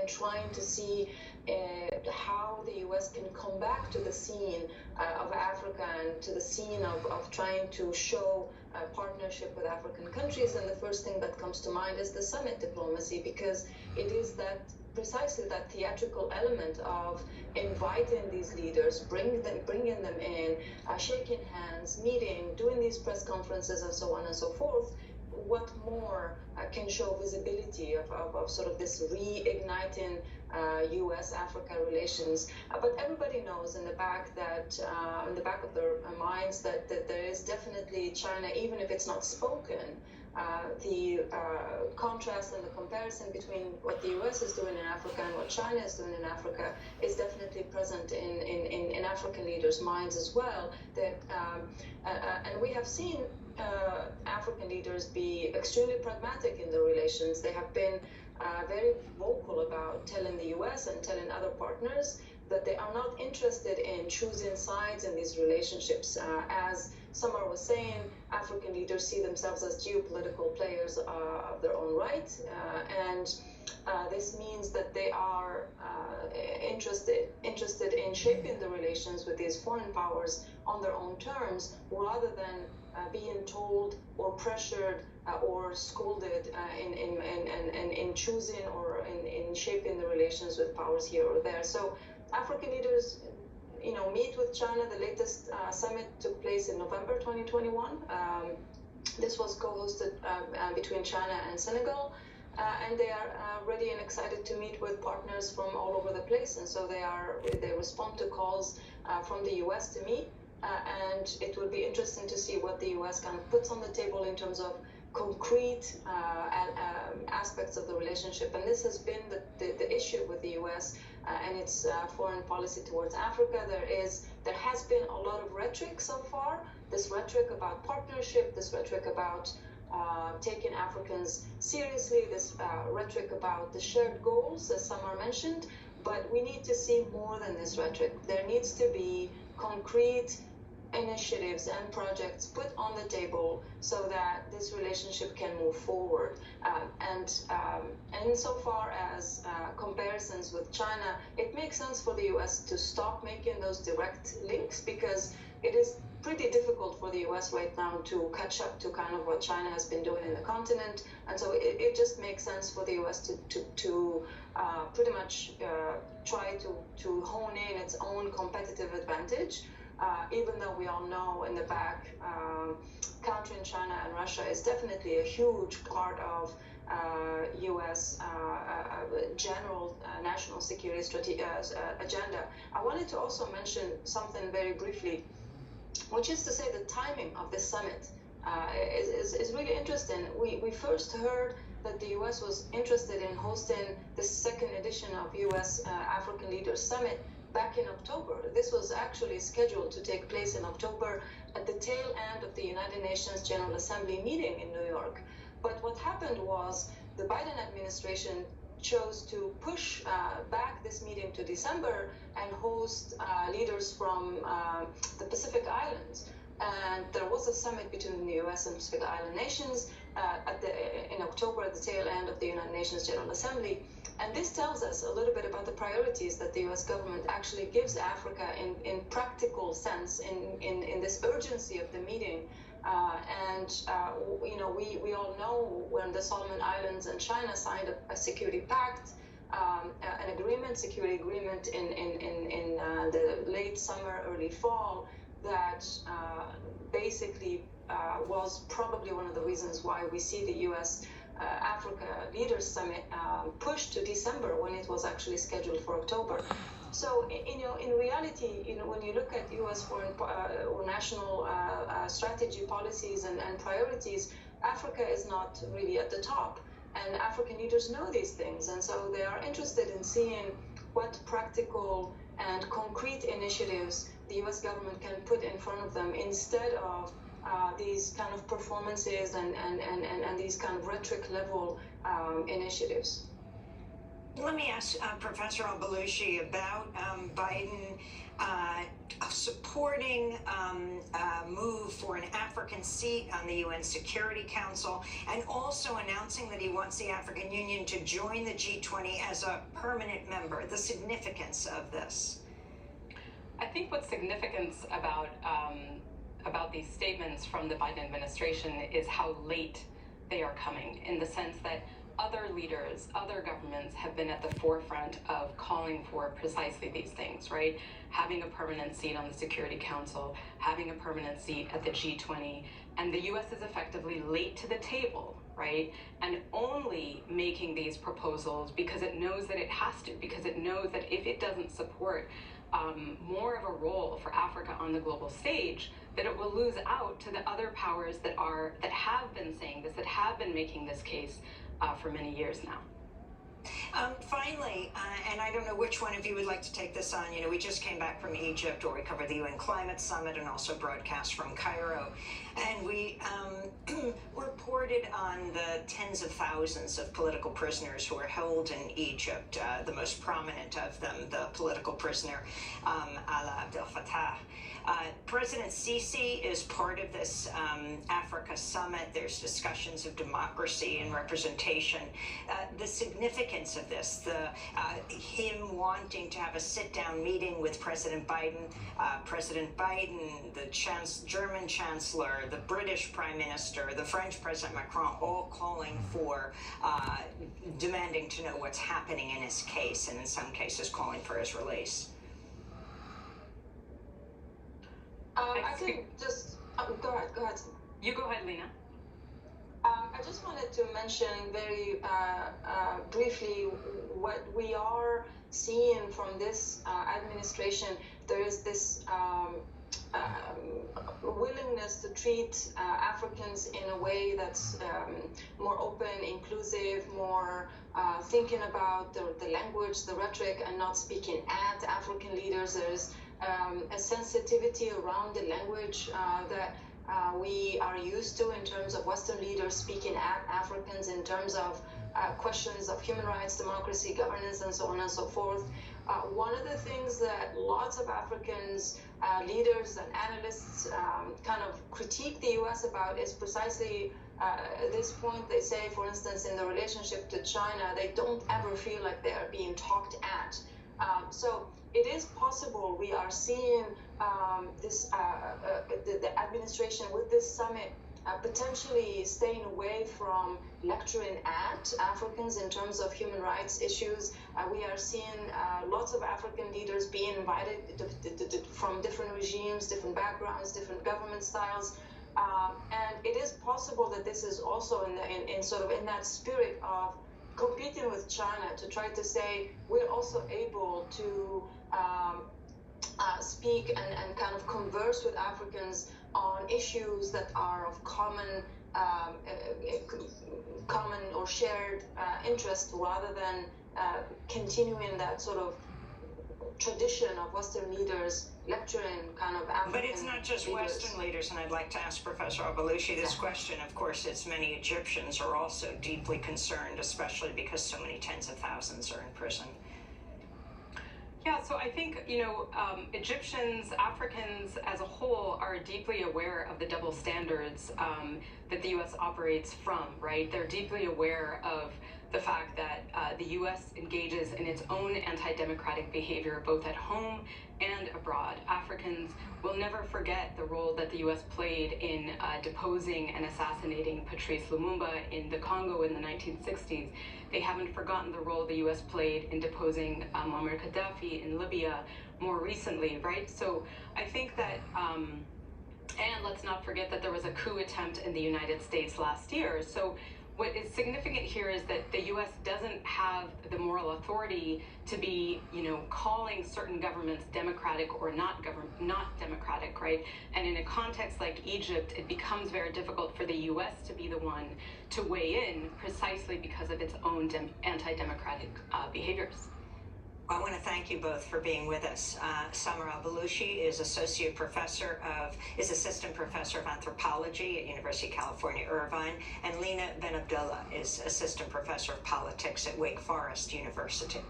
trying to see how the US can come back to the scene of Africa and to the scene of trying to show partnership with African countries. And the first thing that comes to mind is the summit diplomacy, because it is that precisely that theatrical element of inviting these leaders, bringing them in, shaking hands, meeting, doing these press conferences, and so on and so forth. What more can show visibility of sort of this reigniting U.S.-Africa relations? But everybody knows in the back of their minds that there is definitely China, even if it's not spoken. The contrast and the comparison between what the U.S. is doing in Africa and what China is doing in Africa is definitely present in African leaders' minds as well. And we have seen African leaders be extremely pragmatic in their relations. They have been very vocal about telling the U.S. and telling other partners that they are not interested in choosing sides in these relationships. As Samar was saying, African leaders see themselves as geopolitical players of their own right, and this means that they are interested in shaping the relations with these foreign powers on their own terms, rather than being told or pressured or scolded in choosing or in shaping the relations with powers here or there. So African leaders, meet with China. The latest summit took place in November 2021. This was co-hosted between China and Senegal. And they are ready and excited to meet with partners from all over the place. And so they respond to calls from the US to meet. And it will be interesting to see what the US kind of puts on the table in terms of concrete aspects of the relationship. And this has been the issue with the US and its foreign policy towards Africa. There has been a lot of rhetoric so far, this rhetoric about partnership, this rhetoric about taking Africans seriously, this rhetoric about the shared goals, as Samar mentioned. But we need to see more than this rhetoric. There needs to be concrete initiatives and projects put on the table so that this relationship can move forward. And so far as comparisons with China, it makes sense for the US to stop making those direct links, because it is pretty difficult for the US right now to catch up to kind of what China has been doing in the continent. And so it just makes sense for the US to pretty much try to hone in its own competitive advantage. Even though we all know in the back, countering China and Russia is definitely a huge part of U.S. General national security agenda. I wanted to also mention something very briefly, which is to say the timing of this summit is really interesting. We first heard that the U.S. was interested in hosting the second edition of U.S. African Leaders Summit back in October. This was actually scheduled to take place in October at the tail end of the United Nations General Assembly meeting in New York. But what happened was the Biden administration chose to push back this meeting to December and host leaders from the Pacific Islands. And there was a summit between the U.S. and Pacific Island nations in October at the tail end of the United Nations General Assembly. And this tells us a little bit about the priorities that the U.S. government actually gives Africa in practical sense, in this urgency of the meeting. We all know when the Solomon Islands and China signed a security pact, security agreement in the late summer, early fall, that basically was probably one of the reasons why we see the U.S. Africa Leaders Summit pushed to December when it was actually scheduled for October. So, in reality, when you look at U.S. foreign or national strategy, policies, and priorities, Africa is not really at the top. And African leaders know these things. And so they are interested in seeing what practical and concrete initiatives the U.S. government can put in front of them instead of these kind of performances and these kind of rhetoric level initiatives. Let me ask Professor Al-Baluchi about Biden supporting a move for an African seat on the UN Security Council, and also announcing that he wants the African Union to join the G20 as a permanent member. The significance of this. I think what's significant about these statements from the Biden administration is how late they are coming, in the sense that other leaders, other governments have been at the forefront of calling for precisely these things, right? Having a permanent seat on the Security Council, having a permanent seat at the G20, and the US is effectively late to the table, right? And only making these proposals because it knows that it has to, because it knows that if it doesn't support more of a role for Africa on the global stage, that it will lose out to the other powers that have been saying this, that have been making this case for many years now. Finally, and I don't know which one of you would like to take this on, we just came back from Egypt, where we covered the UN Climate Summit and also broadcast from Cairo. And we reported on the tens of thousands of political prisoners who are held in Egypt, the most prominent of them, the political prisoner, Alaa Abdel Fattah. President Sisi is part of this Africa summit. There's discussions of democracy and representation. The significance of this, him wanting to have a sit-down meeting with President Biden, the German Chancellor, the British Prime Minister, the French President Macron, all calling for, demanding to know what's happening in his case, and in some cases calling for his release. I think just go ahead. You go ahead, Lena. I just wanted to mention very briefly what we are seeing from this administration. There is this willingness to treat Africans in a way that's more open, inclusive, more thinking about the language, the rhetoric, and not speaking at African leaders. There's a sensitivity around the language that we are used to in terms of Western leaders speaking at Africans in terms of questions of human rights, democracy, governance, and so on and so forth. One of the things that lots of Africans, leaders and analysts kind of critique the U.S. about is precisely this point. They say, for instance, in the relationship to China, they don't ever feel like they are being talked at. So it is possible we are seeing the administration with this summit potentially staying away from lecturing at Africans in terms of human rights issues. We are seeing lots of African leaders being invited from different regimes, different backgrounds, different government styles. And it is possible that this is also in sort of in that spirit of competing with China to try to say we're also able to speak and kind of converse with Africans on issues that are of common or shared interest, rather than continuing that sort of tradition of Western leaders lecturing kind of African But it's not just leaders. Western leaders, and I'd like to ask Professor Al-Baluchi this question. Of course, it's many Egyptians are also deeply concerned, especially because so many tens of thousands are in prison. Yeah, so I think, Egyptians, Africans as a whole are deeply aware of the double standards that the U.S. operates from, right? They're deeply aware of the fact that the U.S. engages in its own anti-democratic behavior both at home and abroad. Africans will never forget the role that the U.S. played in deposing and assassinating Patrice Lumumba in the Congo in the 1960s. They haven't forgotten the role the U.S. played in deposing Muammar Gaddafi in Libya more recently, right? So I think that, and let's not forget that there was a coup attempt in the United States last year. So what is significant here is that the U.S. doesn't have the moral authority to be, calling certain governments democratic or not democratic, right? And in a context like Egypt, it becomes very difficult for the U.S. to be the one to weigh in precisely because of its own anti-democratic behaviors. I want to thank you both for being with us. Samar Al-Baluchi is assistant professor of anthropology at University of California, Irvine, and Lina Ben Abdullah is assistant professor of politics at Wake Forest University.